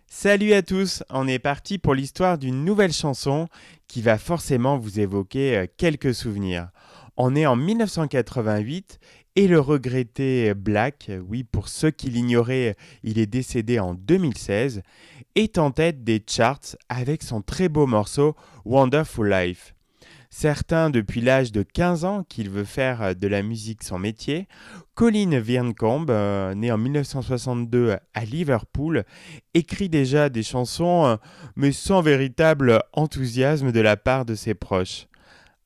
Salut à tous, on est parti pour l'histoire d'une nouvelle chanson qui va forcément vous évoquer quelques souvenirs. On est en 1988 et le regretté Black, oui pour ceux qui l'ignoraient, il est décédé en 2016, est en tête des charts avec son très beau morceau Wonderful Life. Certains depuis l'âge de 15 ans qu'il veut faire de la musique son métier. Colin Birncombe, né en 1962 à Liverpool, écrit déjà des chansons, mais sans véritable enthousiasme de la part de ses proches.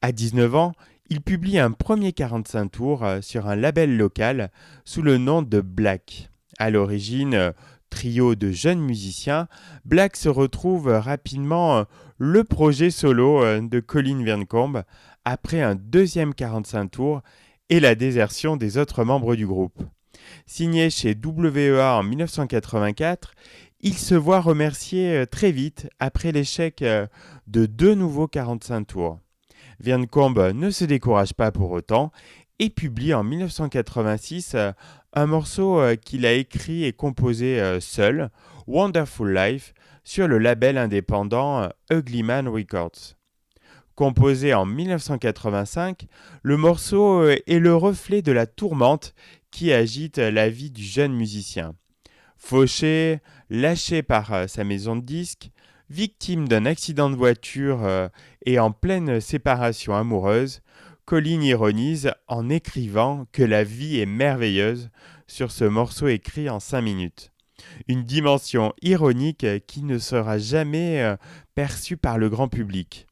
À 19 ans, il publie un premier 45 tours sur un label local sous le nom de Black. À l'origine, trio de jeunes musiciens, Black se retrouve rapidement le projet solo de Colin Birncombe après un deuxième 45 tours et la désertion des autres membres du groupe. Signé chez WEA en 1984, il se voit remercié très vite après l'échec de deux nouveaux 45 tours. Birncombe ne se décourage pas pour autant et publie en 1986 un morceau qu'il a écrit et composé seul, Wonderful Life, sur le label indépendant Ugly Man Records. Composé en 1985, le morceau est le reflet de la tourmente qui agite la vie du jeune musicien. Fauché, lâché par sa maison de disques, victime d'un accident de voiture et en pleine séparation amoureuse, Colin ironise en écrivant que la vie est merveilleuse sur ce morceau écrit en 5 minutes. Une dimension ironique qui ne sera jamais perçue par le grand public.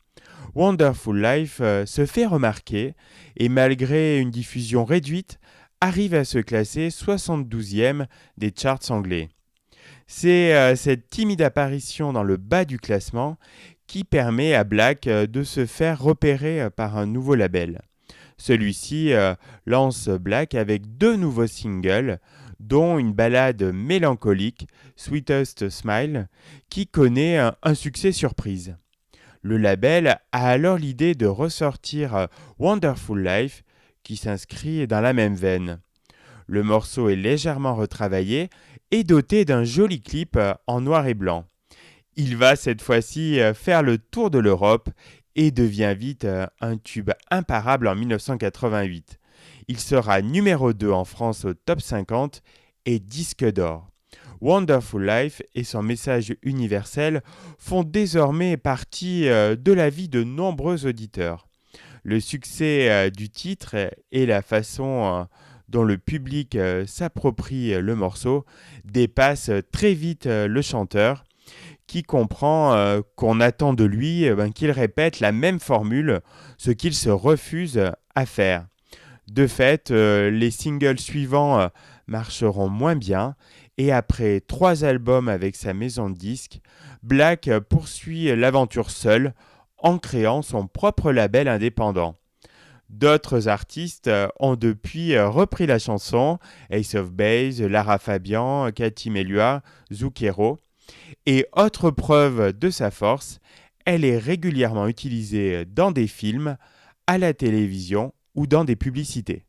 Wonderful Life se fait remarquer et malgré une diffusion réduite, arrive à se classer 72e des charts anglais. C'est cette timide apparition dans le bas du classement qui permet à Black de se faire repérer par un nouveau label. Celui-ci lance Black avec deux nouveaux singles, dont une ballade mélancolique, Sweetest Smile, qui connaît un succès surprise. Le label a alors l'idée de ressortir Wonderful Life, qui s'inscrit dans la même veine. Le morceau est légèrement retravaillé et doté d'un joli clip en noir et blanc. Il va cette fois-ci faire le tour de l'Europe et devient vite un tube imparable en 1988. Il sera numéro 2 en France au top 50 et disque d'or. Wonderful Life et son message universel font désormais partie de la vie de nombreux auditeurs. Le succès du titre et la façon dont le public s'approprie le morceau dépassent très vite le chanteur qui comprend qu'on attend de lui qu'il répète la même formule, ce qu'il se refuse à faire. De fait, les singles suivants marcheront moins bien et après 3 albums avec sa maison de disques, Black poursuit l'aventure seul en créant son propre label indépendant. D'autres artistes ont depuis repris la chanson, Ace of Base, Lara Fabian, Cathy Melua, Zucchero. Et autre preuve de sa force, elle est régulièrement utilisée dans des films, à la télévision ou dans des publicités.